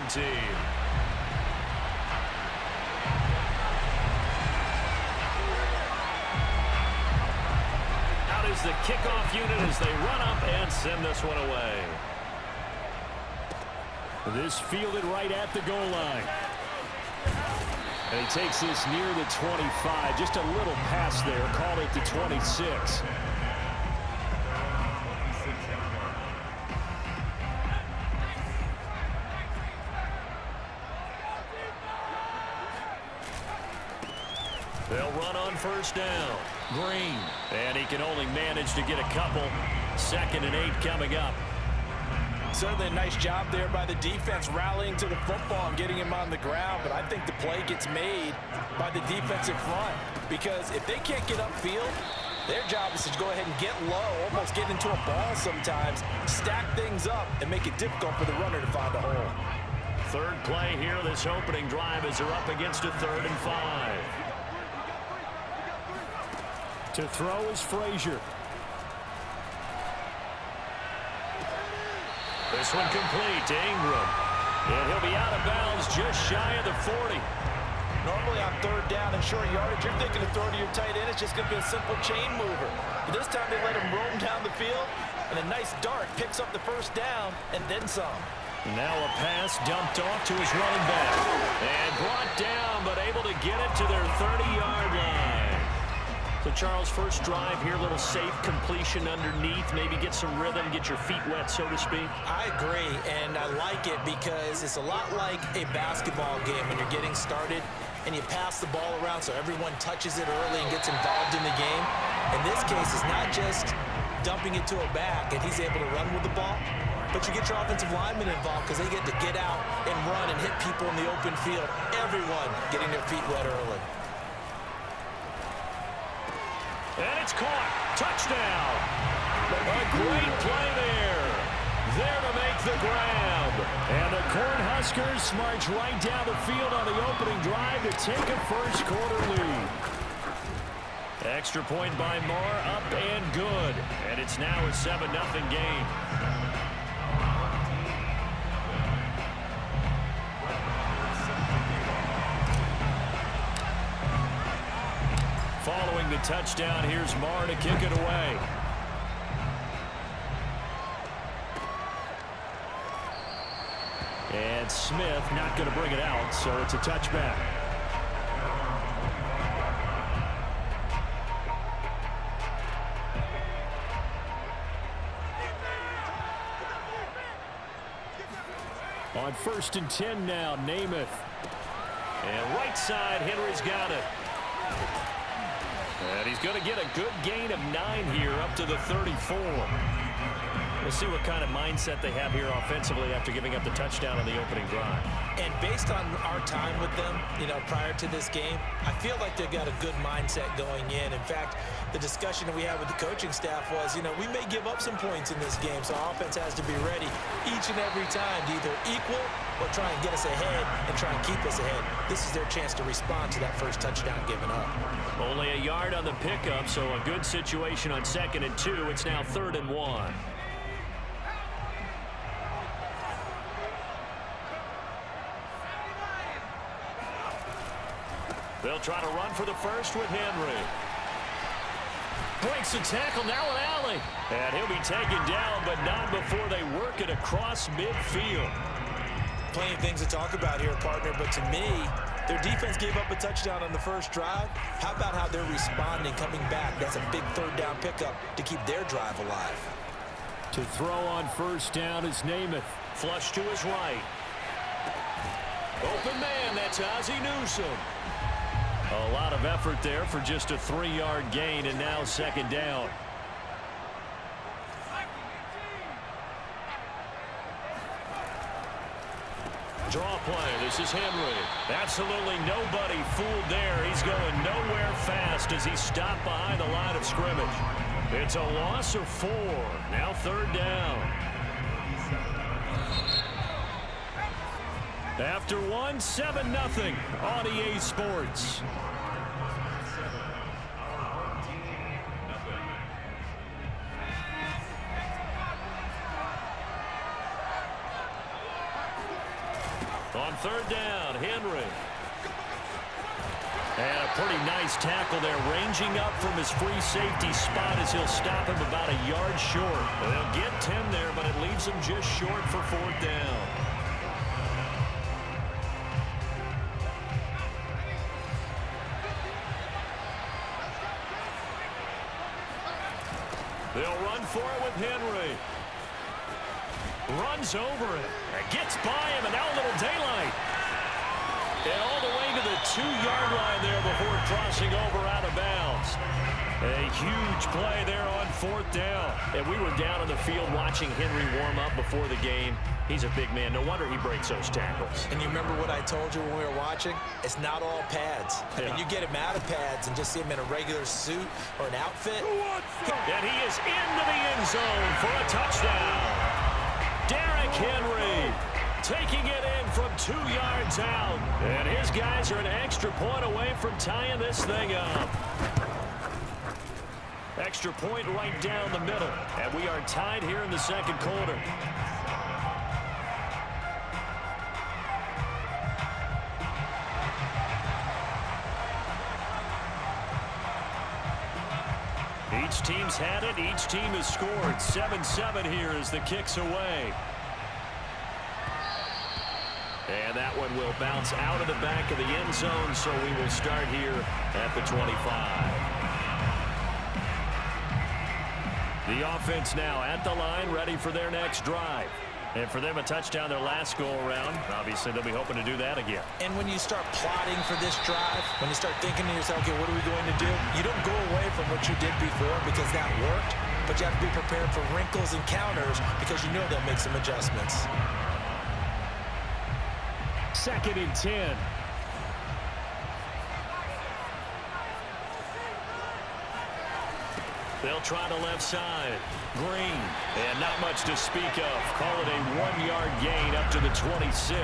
team. Out is the kickoff unit as they run up and send this one away. This fielded right at the goal line. And he takes this near the 25. Just a little pass there. Called it the 26. They'll run on first down. Green. And he can only manage to get a couple. 2nd and 8 coming up. Certainly a nice job there by the defense rallying to the football and getting him on the ground. But I think the play gets made by the defensive front. Because if they can't get upfield, their job is to go ahead and get low, almost get into a ball sometimes, stack things up, and make it difficult for the runner to find a hole. Third play here, this opening drive as they're up against a 3rd and 5. To throw is Frazier. This one complete to Ingram. And he'll be out of bounds just shy of the 40. Normally on 3rd down and short yardage, you're thinking to throw to your tight end. It's just going to be a simple chain mover. But this time they let him roam down the field, and a nice dart picks up the first down and then some. Now a pass dumped off to his running back. And brought down, but able to get it to their 30-yard line. So, Charles, first drive here, a little safe completion underneath. Maybe get some rhythm, get your feet wet, so to speak. I agree, and I like it because it's a lot like a basketball game when you're getting started and you pass the ball around so everyone touches it early and gets involved in the game. In this case, it's not just dumping it to a back and he's able to run with the ball, but you get your offensive linemen involved because they get to get out and run and hit people in the open field. Everyone getting their feet wet early. And it's caught. Touchdown. A great play there. There to make the grab. And the Cornhuskers march right down the field on the opening drive to take a first quarter lead. Extra point by Moore, up and good. And it's now a 7-0 game. Following the touchdown, here's Marr to kick it away. And Smith not going to bring it out, so it's a touchback. On 1st and 10 now, Namath. And right side, Henry's got it. And he's going to get a good gain of 9 here up to the 34. We'll see what kind of mindset they have here offensively after giving up the touchdown on the opening drive. And based on our time with them, prior to this game, I feel like they've got a good mindset going in. In fact, the discussion that we had with the coaching staff was, we may give up some points in this game, so our offense has to be ready each and every time to either equal or try and get us ahead and try and keep us ahead. This is their chance to respond to that first touchdown given up. Only a yard on the pickup, so a good situation on 2nd and 2. It's now 3rd and 1. They'll try to run for the first with Henry. Breaks the tackle, now an alley. And he'll be taken down, but not before they work it across midfield. Plenty of things to talk about here, partner, but to me, their defense gave up a touchdown on the first drive. How about how they're responding, coming back? That's a big 3rd down pickup to keep their drive alive. To throw on first down is Namath. Flush to his right. Open man, that's Ozzie Newsome. A lot of effort there for just a 3-yard gain, and now 2nd down. Draw play. This is Henry. Absolutely nobody fooled there. He's going nowhere fast as he's stopped behind the line of scrimmage. It's a loss of 4. Now 3rd down. After 1, 7-0 on EA Sports. On third down, Henry. And a pretty nice tackle there, ranging up from his free safety spot as he'll stop him about a yard short. They'll get 10 there, but it leaves him just short for fourth down. They'll run for it with Henry. Runs over it. And gets by him, and now a little daylight. And all the way to the 2-yard line there before crossing over out of bounds. A huge play there on fourth down. And we were down on the field watching Henry warm up before the game. He's a big man. No wonder he breaks those tackles. And you remember what I told you when we were watching? It's not all pads. I mean, you get him out of pads and just see him in a regular suit or an outfit. And he is into the end zone for a touchdown. Derrick Henry taking it in from 2 yards out. And his guys are an extra point away from tying this thing up. Extra point right down the middle. And we are tied here in the second quarter. Each team's had it. Each team has scored. 7-7 here as the kick's away. And that one will bounce out of the back of the end zone, so we will start here at the 25. The offense now at the line, ready for their next drive. And for them, a touchdown their last go-around. Obviously, they'll be hoping to do that again. And when you start plotting for this drive, when you start thinking to yourself, okay, what are we going to do? You don't go away from what you did before because that worked, but you have to be prepared for wrinkles and counters because you know they'll make some adjustments. 2nd and 10. They'll try the left side. Green. And not much to speak of. Call it a 1-yard gain up to the 26.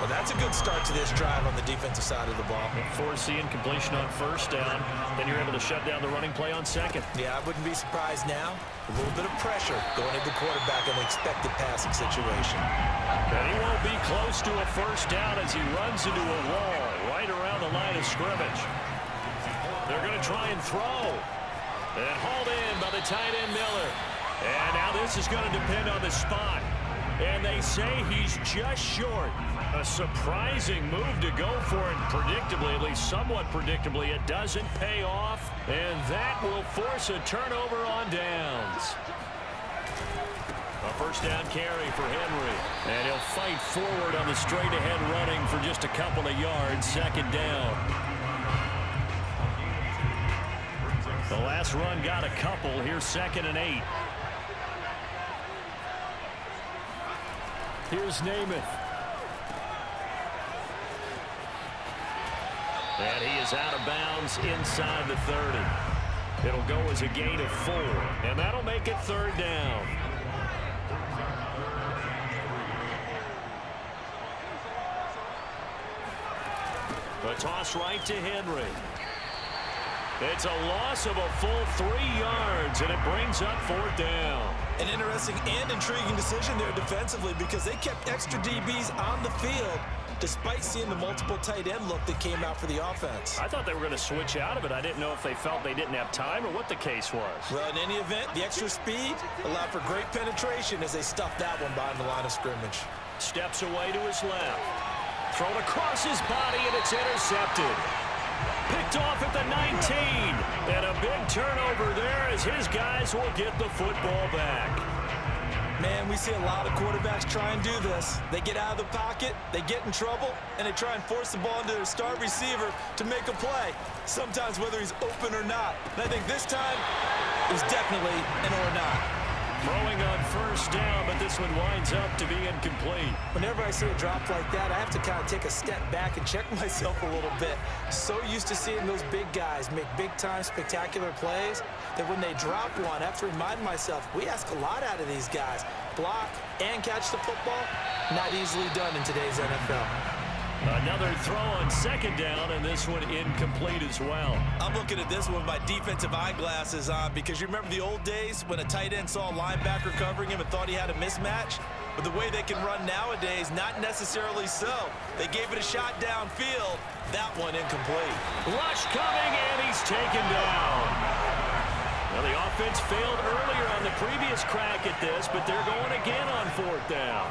Well, that's a good start to this drive on the defensive side of the ball. Forcing completion on first down. Then you're able to shut down the running play on second. Yeah, I wouldn't be surprised now. A little bit of pressure going into the quarterback in the expected passing situation. And he won't be close to a first down as he runs into a wall right around the line of scrimmage. They're going to try and throw. And hauled in by the tight end Miller. And now this is going to depend on the spot. And they say he's just short. A surprising move to go for it. Predictably, at least somewhat predictably, it doesn't pay off. And that will force a turnover on downs. A first down carry for Henry. And he'll fight forward on the straight-ahead running for just a couple of yards. 2nd down. The last run got a couple. Here's 2nd and 8. Here's Namath. And he is out of bounds inside the 30. It'll go as a gain of 4. And that'll make it 3rd down. A toss right to Henry. It's a loss of a full 3 yards, and it brings up 4th down. An interesting and intriguing decision there defensively because they kept extra DBs on the field despite seeing the multiple tight end look that came out for the offense. I thought they were going to switch out of it. I didn't know if they felt they didn't have time or what the case was. Well, in any event, the extra speed allowed for great penetration as they stuffed that one behind the line of scrimmage. Steps away to his left. Thrown across his body, and it's intercepted. Picked off at the 19. And a big turnover there as his guys will get the football back. Man, we see a lot of quarterbacks try and do this. They get out of the pocket, they get in trouble, and they try and force the ball into their star receiver to make a play, sometimes whether he's open or not. And I think this time, it was definitely an or not. Throwing on first down, but this one winds up to be incomplete. Whenever I see a drop like that, I have to kind of take a step back and check myself a little bit. So used to seeing those big guys make big-time spectacular plays that when they drop one, I have to remind myself, we ask a lot out of these guys. Block and catch the football, not easily done in today's NFL. Another throw on 2nd down, and this one incomplete as well. I'm looking at this one with my defensive eyeglasses on because you remember the old days when a tight end saw a linebacker covering him and thought he had a mismatch? But the way they can run nowadays, not necessarily so. They gave it a shot downfield. That one incomplete. Rush coming, and he's taken down. Well, the offense failed earlier on the previous crack at this, but they're going again on 4th down.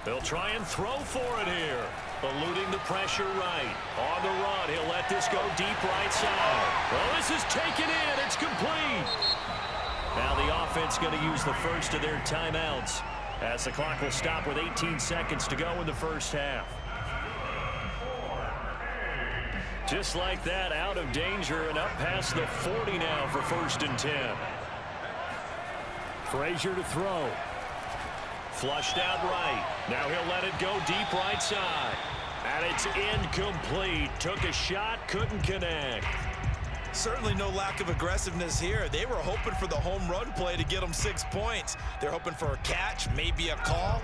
They'll try and throw for it here. Eluding the pressure right. On the run, he'll let this go deep right side. Well, this is taken in. It's complete. Now the offense going to use the first of their timeouts as the clock will stop with 18 seconds to go in the first half. Just like that, out of danger and up past the 40 now for 1st and 10. Frazier to throw. Flushed out right. Now he'll let it go deep right side. And it's incomplete. Took a shot, couldn't connect. Certainly no lack of aggressiveness here. They were hoping for the home run play to get them 6 points. They're hoping for a catch, maybe a call.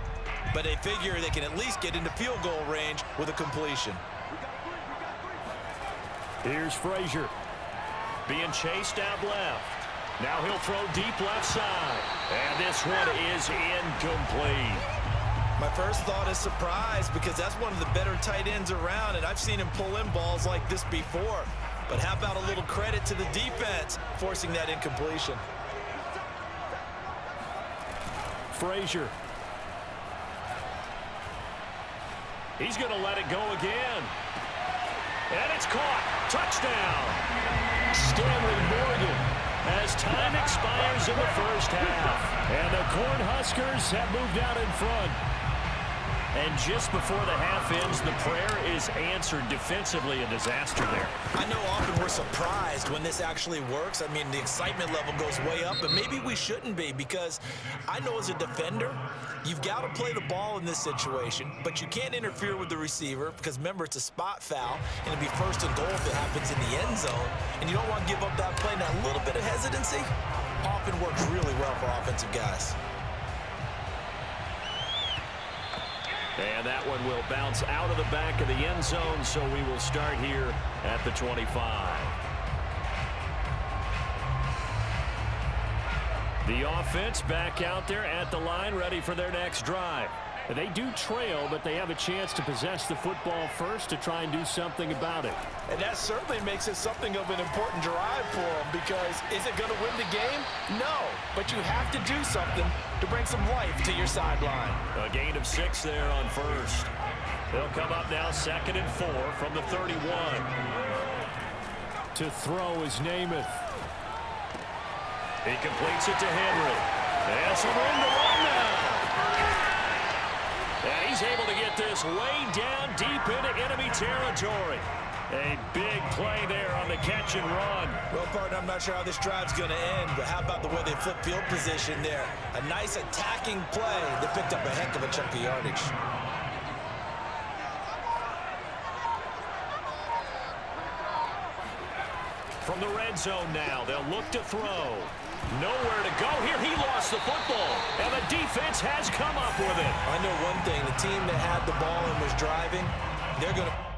But they figure they can at least get into field goal range with a completion. Here's Frazier. Being chased out left. Now he'll throw deep left side. And this one is incomplete. My first thought is surprise because that's one of the better tight ends around, and I've seen him pull in balls like this before. But how about a little credit to the defense forcing that incompletion? Frazier. He's going to let it go again. And it's caught. Touchdown. Stanley Morgan. As time expires in the first half. And the Cornhuskers have moved out in front. And just before the half ends, the prayer is answered. Defensively, a disaster there. I know often we're surprised when this actually works. I mean, the excitement level goes way up, but maybe we shouldn't be because I know as a defender, you've got to play the ball in this situation, but you can't interfere with the receiver because, remember, it's a spot foul, and it'd be 1st and goal if it happens in the end zone, and you don't want to give up that play. Now, a little bit of hesitancy often works really well for offensive guys. And that one will bounce out of the back of the end zone, so we will start here at the 25. The offense back out there at the line, ready for their next drive. They do trail, but they have a chance to possess the football first to try and do something about it. And that certainly makes it something of an important drive for them because is it going to win the game? No, but you have to do something to bring some life to your sideline. A gain of 6 there on first. They'll come up now 2nd and 4 from the 31. To throw is Namath. He completes it to Henry. There's some room to run now. And he's able to get this way down deep into enemy territory. A big play there on the catch and run. Well, partner, I'm not sure how this drive's going to end, but how about the way they flip field position there? A nice attacking play that picked up a heck of a chunk of yardage. From the red zone now, they'll look to throw. Nowhere to go here. He lost the football, and the defense has come up with it. I know one thing. The team that had the ball and was driving, they're going to